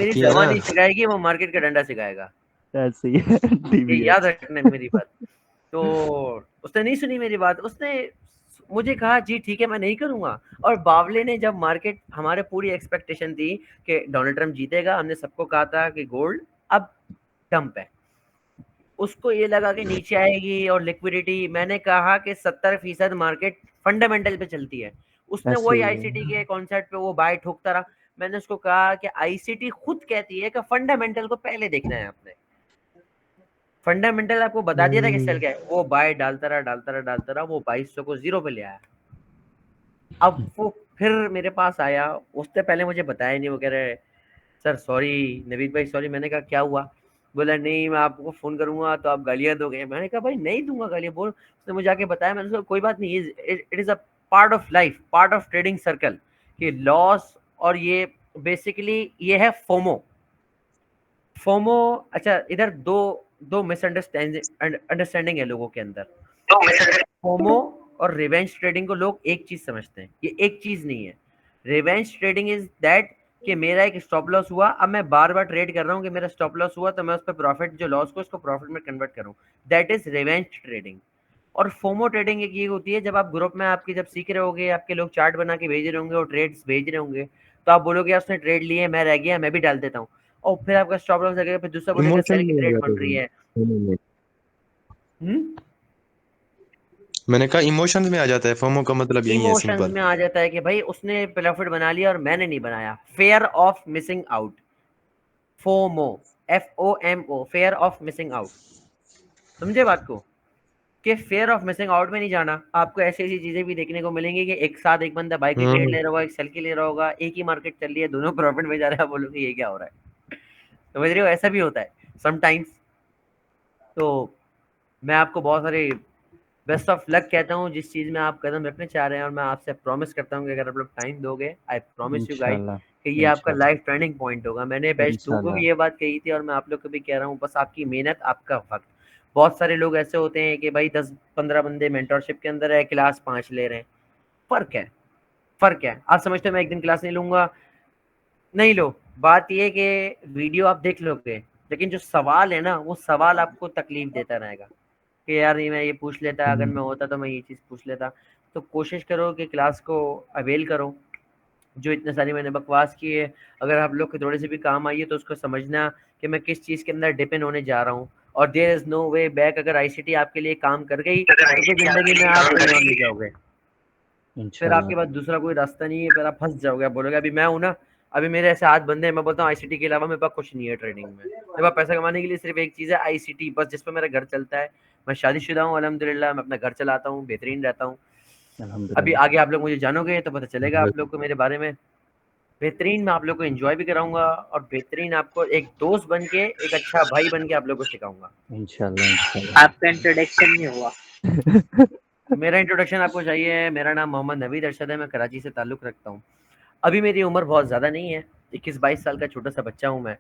मेरी कि है दवा ना, नहीं सिखाएगी, वो मार्केट का डंडा सिखाएगा। ऐसे ही है ये याद DBH। रखना मेरी बात। तो उसने नहीं सुनी मेरी बात, उसने मुझे कहा जी ठीक है मैं नहीं करूँगा। और बावले ने जब मार्केट हमारे पूरी एक्सपेक्टेशन थी कि डोनाल्ड ट्रम्प जीतेगा, हमने सबको कहा था कि गोल्ड अब डंप है। उसको ये लगा कि नीचे आएगी और लिक्विडिटी, मैंने कहा कि 70% मार्केट फंडामेंटल पे चलती है। उसने ऐसे वही ही है। आईसीटी के कॉन्सेप्ट पे वो बाय ठोकता रहा। मैंने उसको कहा कि आईसीटी खुद कहती है कि फंडामेंटल को पहले देखना है आपने। फंडामेंटल आपको बता दिया था कि सेल क्या है, वो बाय डालता रहा, वो 2200 को जीरो पे ले आया। अब वो फिर मेरे पास आया, उसने पहले मुझे बताया नहीं, वो कह रहे सर सॉरी नवीद भाई सॉरी। मैंने कहा क्या हुआ? बोला नहीं मैं आपको फोन करूंगा तो आप गालियां दोगे। मैंने कहा भाई नहीं दूंगा गालियां, बोल। उसने मुझे आके बताया, मैंने उसको कोई बात नहीं, it is a part of life, part of trading circle कि लॉस। और ये बेसिकली ये है फोमो। फोमो, अच्छा इधर दो दो मिसअंडरस्टैंडिंग अंडरस्टैंडिंग है लोगों के अंदर। फोमो और रिवेंज ट्रेडिंग को लोग एक चीज समझते हैं, ये एक चीज नहीं है। रिवेंज ट्रेडिंग इज दैट कि मेरा एक स्टॉप लॉस हुआ, अब मैं बार बार ट्रेड कर रहा हूँ कि मेरा स्टॉप लॉस हुआ तो मैं उस पर प्रॉफिट, जो लॉस को उसको प्रॉफिट में कन्वर्ट करूँ। That is revenge trading. और फोमो ट्रेडिंग एक ये होती है, जब आप ग्रुप में आपके जब सीख रहे होगे, आपके लोग चार्ट बना के भेज रहे होंगे और ट्रेड्स भेज रहे होंगे, तो आप बोलोगे यार उसने ट्रेड लिए, मैं रह गया, मैं भी डाल देता हूँ। और फिर आपका स्टॉप लॉस लगेगा, फिर दूसरा बोलेगा इमोशन सेल की में आ ट्रेड जाते बन रही हैं। है। मैंने कहा इमोशंस में आ जाता है, फोमो का मतलब यही है इमोशंस सिंपल। में आ जाता है कि भाई उसने प्रॉफिट बना लिया और मैंने नहीं बनाया। Fair of missing out, FOMO, FOMO, fair of missing out. समझे बात को? कि फेयर ऑफ मिसिंग आउट में नहीं जाना। आपको ऐसी ऐसी चीजें भी देखने को मिलेंगी कि एक साथ एक बंदा बाई की ट्रेड हम्म। ले रहा होगा, एक सेल की ले रहा होगा, एक ही मार्केट चल रही है, दोनों प्रॉफिट में जा रहे हैं, आप बोलोगे ये क्या हो रहा है। समझ रहे हो? ऐसा भी होता है समटाइम्स। तो मैं आपको बहुत सारे बेस्ट ऑफ लक कहता हूँ जिस चीज़ में आप कदम रखने चाह रहे हैं। और मैं आपसे प्रॉमिस करता हूँ कि अगर आप लोग टाइम दोगे, आई प्रॉमिस यू गाइस इंशाल्लाह। कि ये आपका इंशाल्लाह। लाइफ टर्निंग पॉइंट होगा। मैंने बैच 2 को इंशाल्लाह। भी ये बात कही थी और मैं आप लोग को भी कह रहा हूँ, बस आपकी मेहनत, आपका वक्त। बहुत सारे लोग ऐसे होते हैं कि भाई 10-15 बंदे मेंटरशिप के अंदर है, क्लास 5 ले रहे हैं। फ़र्क है, फ़र्क है। आप समझते हो मैं एक दिन क्लास नहीं लूँगा, नहीं लो। बात ये है कि वीडियो आप देख लोगे, लेकिन जो सवाल है ना, वो सवाल आपको तकलीफ देता रहेगा कि यार ये मैं ये पूछ लेता, अगर मैं होता तो मैं ये चीज़ पूछ लेता। तो कोशिश करो कि क्लास को अवेल करो। जो इतने सारी मैंने बकवास की है, अगर आप लोग के थोड़े से भी काम आई है तो उसको समझना कि मैं किस चीज़ के अंदर डिपेंड होने जा रहा हूँ। और there is no way back. अगर आईसीटी आपके लिए काम कर गई तो फिर ज़िंदगी में आप कहीं और नहीं जाओगे। फिर आपके इंशाल्लाह। पास दूसरा कोई रास्ता नहीं है, फिर आप फँस जाओगे। आप बोलोगे अभी मैं हूँ ना, अभी मेरे ऐसे 8 बंदे हैं, मैं बोलता हूँ आईसीटी के अलावा मेरे पास कुछ नहीं है ट्रेडिंग में। मेरे पास पैसा कमाने के लिए सिर्फ़ एक चीज़ है, आईसीटी, बस जिस पे मेरा घर चलता है। मैं शादीशुदा हूँ अल्हम्दुलिल्लाह, मैं अपना घर चलाता हूँ, बेहतरीन रहता हूँ। अभी अल्हम्दुलिल्लाह। आगे आप लोग मुझे जानोगे तो पता चलेगा आप लोग को मेरे बारे में। बेहतरीन मैं आप लोग को एन्जॉय भी कराऊँगा और बेहतरीन आपको एक दोस्त बन के, एक अच्छा भाई बन के आप लोग को सिखाऊँगा। इंशाल्लाह। इंशाल्लाह। आपका इंट्रोडक्शन नहीं हुआ। मेरा इंट्रोडक्शन आपको चाहिए? मेरा नाम मोहम्मद नवीद अरशद है, मैं कराची से ताल्लुक़ रखता हूँ। अभी मेरी उम्र बहुत ज़्यादा नहीं है, 21-22 साल का छोटा सा बच्चा हूँ मैं।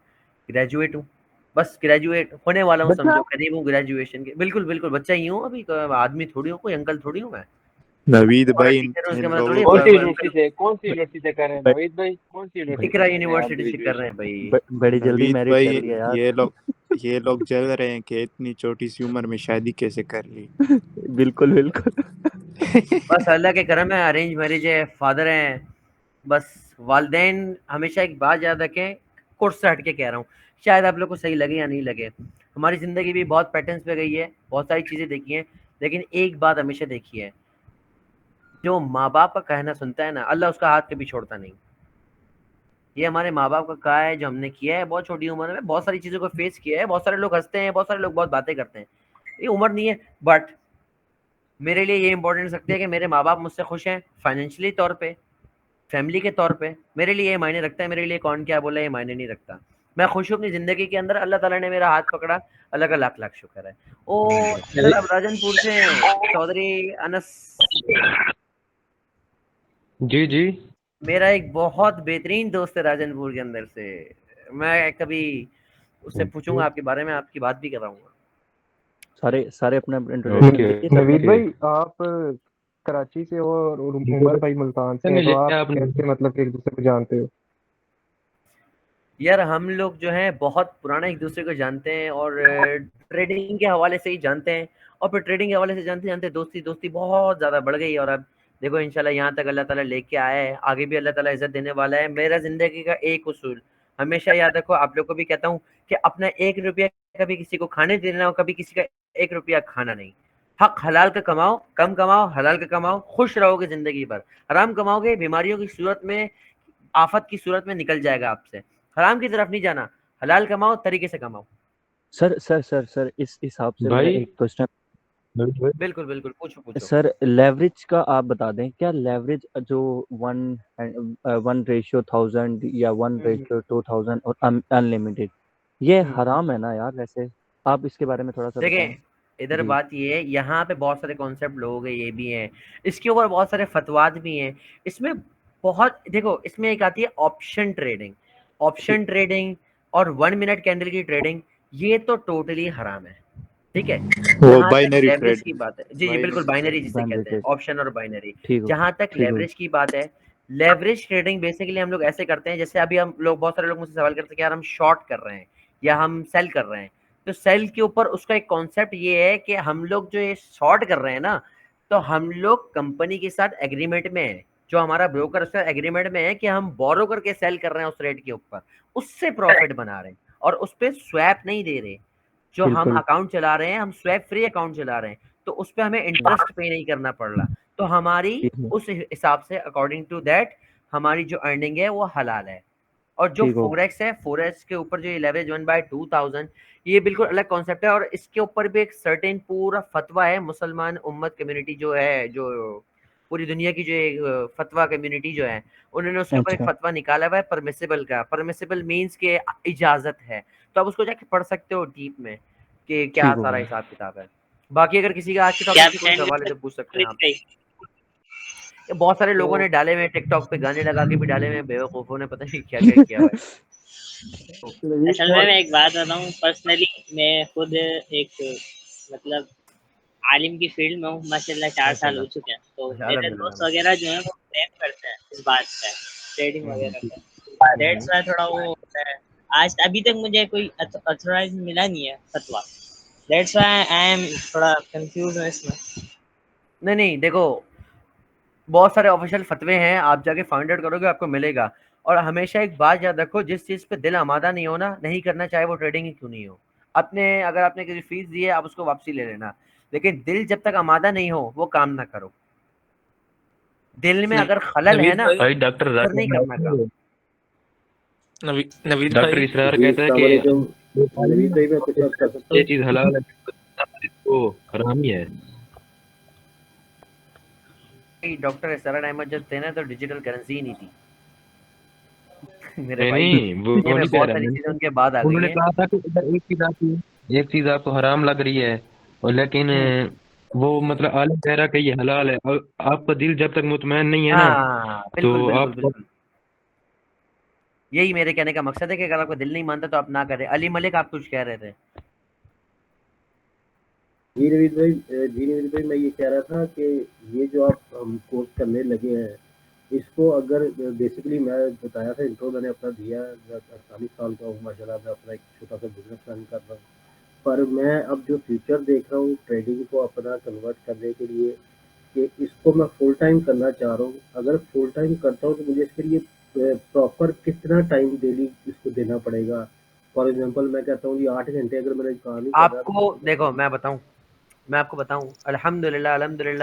ग्रेजुएट हूँ, बस ग्रेजुएट होने वाला हूँ, बच्चा समझो करीब हूँ ग्रेजुएशन के। बिल्कुल बिल्कुल बच्चा ही हूँ अभी, आदमी थोड़ी हूँ, कोई अंकल थोड़ी हूँ मैं। नवीद और भाई टीचर हूँ इन उसके मतलब थोड़ी लोगों कौन को सी यूनिवर्सिटी से कर रहे हैं भाई, नवीद भाई? कौन सी यूनिवर्सिटी इकरा से कर रहे हैं आप यूनिवर्सिटी से कर रहे ग्रेजुएशन? हैं भाई। बड़ी जल्दी नवीद मैरिज कर भाई लिया यार। ये लोग जल रहे हैं कि इतनी छोटी सी उम्र में शादी कैसे कर ली। बिल्कुल बिल्कुल। बस अल्लाह के करम है, अरेंज मैरिज है, फादर हैं। बस वालदेन हमेशा एक बात याद रखें, कोर्स से हट के कह रहा हूँ, शायद आप लोग को सही लगे या नहीं लगे। हमारी ज़िंदगी भी बहुत पैटर्न्स पे गई है, बहुत सारी चीज़ें देखी हैं, लेकिन एक बात हमेशा देखी है, जो माँ बाप का कहना सुनता है ना, अल्लाह उसका हाथ कभी छोड़ता नहीं। ये हमारे माँ बाप का कहा है, जो हमने किया है बहुत छोटी उम्र में, बहुत सारी चीज़ों को फेस किया है। बहुत सारे लोग हंसते हैं, बहुत सारे लोग बहुत बातें करते हैं, ये उम्र नहीं है। बट मेरे लिए ये इंपॉर्टेंस रखती है कि मेरे माँ बाप मुझसे खुश हैं फाइनेंशियली तौर पे, फैमिली के तौर पे। मेरे लिए ये मायने रखता है, मेरे लिए कौन क्या बोला ये मायने नहीं रखता। मैं खुश हूँ अपनी ज़िंदगी के अंदर, अल्लाह ताला ने मेरा हाथ पकड़ा, अल्लाह का लाख लाख शुक्र है। ओ सर आप राजनपुर से हैं, चौधरी अनस। जी जी। मेरा एक बहुत बेहतरीन दोस्त है राजनपुर के अंदर से, मैं कभी उससे पूछूंगा आपके बारे में, आपकी बात भी कराऊंगा। सारे सारे अपने इंट्रोडक्शन ओके दीजिए सबने। नवीद भाई आप कराची से हो और उमर भाई मुल्तान से हैं, नहीं तो लिखा आप आपने। कैसे मतलब एक दूसरे को जानते हो? यार हम लोग जो हैं बहुत पुराना एक दूसरे को जानते हैं और ट्रेडिंग के हवाले से ही जानते हैं, और फिर ट्रेडिंग के हवाले से जानते जानते दोस्ती दोस्ती बहुत ज़्यादा बढ़ गई। और अब देखो इंशाल्लाह यहाँ तक अल्लाह ताला लेके आया है, आगे भी अल्लाह ताला इज्जत देने वाला है। मेरा ज़िंदगी का एक उसूल हमेशा याद रखो, आप लोग को भी कहता हूँ कि अपना 1 रुपया कभी किसी को खाने देना हो, कभी किसी का 1 रुपया खाना नहीं। हक हलाल का कमाओ, कम कमाओ, हलाल का कमाओ, खुश रहोगे ज़िंदगी भर। हराम कमाओगे बीमारियों की सूरत में, आफत की सूरत में निकल जाएगा आपसे। हराम की तरफ नहीं जाना, हलाल कमाओ, तरीके से कमाओ। सर इस हिसाब से मैं भाई एक क्वेश्चन, बिल्कुल बिल्कुल, पूछो पूछो। सर लेवरेज का आप बता दें, क्या लेवरेज जो 1:1000 या 1:2000 और अनलिमिटेड, ये हराम है ना यार? वैसे आप इसके बारे में थोड़ा सा बताएं। देखें इधर जी। बात ये है, यहाँ पे बहुत सारे कॉन्सेप्ट लोग हैं, ये भी हैं, इसके ऊपर बहुत सारे फतवाद भी हैं। इसमें बहुत देखो, इसमें एक आती है ऑप्शन ट्रेडिंग, ऑप्शन ट्रेडिंग और 1 मिनट कैंडल की ट्रेडिंग, ये तो टोटली हराम है। ठीक है, वो जहाँ तक बाइनरी लेवरेज ट्रेड, की बात है, जी जी बिल्कुल, बाइनरी जिसे बाइनरी कहते हैं, ट्रेड, ऑप्शन और बाइनरी। ठीक हो, जहाँ तक ठीक हो। लेवरेज की बात है, लेवरेज ट्रेडिंग बेसिकली हम लोग ऐसे करते हैं, जैसे अभी हम लोग, बहुत सारे लोग मुझसे सवाल करते हैं कि यार हम शॉर्ट कर रहे हैं या हम सेल कर रहे हैं। तो सेल के ऊपर उसका एक कॉन्सेप्ट ये है कि हम लोग जो ये शॉर्ट कर रहे हैं ना, तो हम लोग कंपनी के साथ एग्रीमेंट में है, जो हमारा ब्रोकर उसका एग्रीमेंट में है कि हम बोरो करके सेल कर रहे हैं उस रेट के ऊपर, उससे प्रॉफिट बना रहे हैं और उस पे स्वैप नहीं दे रहे। जो हम बिल्कुल अकाउंट चला रहे हैं, हम स्वैप फ्री अकाउंट चला रहे हैं, तो उस पे हमें इंटरेस्ट पे नहीं करना पड़ रहा। तो हमारी ठीक है, उस हिसाब से अकॉर्डिंग टू दैट हमारी जो अर्निंग है वो हलाल है। और जो ठीक हो। फोरेक्स है, फोरेक्स के ऊपर जो ये लेवरेज 1/2000, ये बिल्कुल अलग कॉन्सेप्ट है। और इसके ऊपर भी एक सर्टेन पूरा फतवा है, मुसलमान उम्मत कम्युनिटी जो है, जो पूरी दुनिया की जो एक फतवा कम्युनिटी जो है, उन्होंने उसके ऊपर एक अच्छा, फतवा निकाला हुआ है परमिसिबल का। परमिसिबल मीन्स के इजाजत है, तो आप उसको जाके पढ़ सकते हो डीप में कि क्या ठीक हो सारा भाई। हिसाब किताब है। बाकी अगर किसी का आज के क्या टॉपिक आप से कोई सवाल है सैंडविच तो पूछ सकते हैं आप। गई? ये बहुत सारे लोगों तो ने डाले हुए हैं टिकटॉक पे, गाने लगा के भी डाले हुए हैं, बेवकूफों ने पता नहीं क्या क्या किया हुआ है। असल में मैं एक बात बताऊं, पर्सनली मैं खुद एक मतलब आलिम की फील्ड में हूँ, माशाल्लाह 4 साल हो माशाल्लाह, चुके हैं। तो माशा मेरे अल्हम्दुलिल्लाह, दोस्त माशा वगैरह जो हैं वो ब्रेक करते हैं इस बात पे, ट्रेडिंग वगैरह पे। दैट्स व्हाई थोड़ा वो होता है। आज अभी तक मुझे कोई ऑथराइज मिला नहीं है फतवा। दैट्स व्हाई आई एम थोड़ा कंफ्यूज हूँ इसमें। नहीं नहीं, देखो बहुत सारे ऑफिशियल फतवे हैं, आप जाके फाइंड आउट करोगे आपको मिलेगा। और हमेशा एक बात याद रखो, जिस चीज़ पे दिल आमादा नहीं हो ना, नहीं करना, चाहे वो ट्रेडिंग ही क्यों नहीं हो। अपने अगर आपने किसी फीस दी है, आप उसको वापसी ले लेना, लेकिन दिल जब तक आमादा नहीं हो वो काम ना करो। दिल में अगर खलल है नवीद ना, भाई, भाई डॉक्टर फिर नहीं करना काम। नवीद डॉक्टर भाई, इसरार जी कहता है अस्सलाम कि वालेकुम। नवीद भाई मैं कुछ अर्ज कर सकता ये हूँ? चीज हलाल है तो हराम ही है। डॉक्टर इसरार अहमद जब थे ना, तो डिजिटल करेंसी ही नहीं थी। मेरे भाई, नहीं वो दुनिया में नहीं कह बहुत रहा सारी मैं, चीजें उनके बाद आ गई उन्होंने हैं। कहा था कि अगर एक चीज आपको हराम लग रही है और लेकिन वो मतलब आलिम कह रहा है कि ये हलाल है, और आपका दिल जब तक मुतमैन नहीं है ना, हाँ तो बिल्कुल बिल्कुल आप बिल्कुल, यही मेरे कहने का मकसद है कि अगर आपका दिल नहीं मानता तो आप ना करें। अली मलिक, आप कुछ कह रहे थे? जी नवीद भाई मैं ये कह रहा था कि ये जो आप कोर्स करने लगे हैं, इसको अगर बेसिकली मैं बताया था, इंट्रो मैंने अपना दिया, 48 साल का हूँ माशाल्लाह, मैं अपना एक छोटा सा बिजनेस रन कर रहा हूँ। पर मैं अब जो फ्यूचर देख रहा हूँ ट्रेडिंग को अपना कन्वर्ट करने के लिए, कि इसको मैं फुल टाइम करना चाह रहा हूँ। अगर फुल टाइम करता हूँ तो मुझे इसके लिए प्रॉपर कितना टाइम डेली इसको देना पड़ेगा? फॉर एग्जांपल मैं कहता हूँ ये 8 घंटे अगर मैंने काम ही कर रहा है तो आपको देखो मैं आपको बताऊं, अल्हम्दुलिल्लाह अल्हम्दुलिल्लाह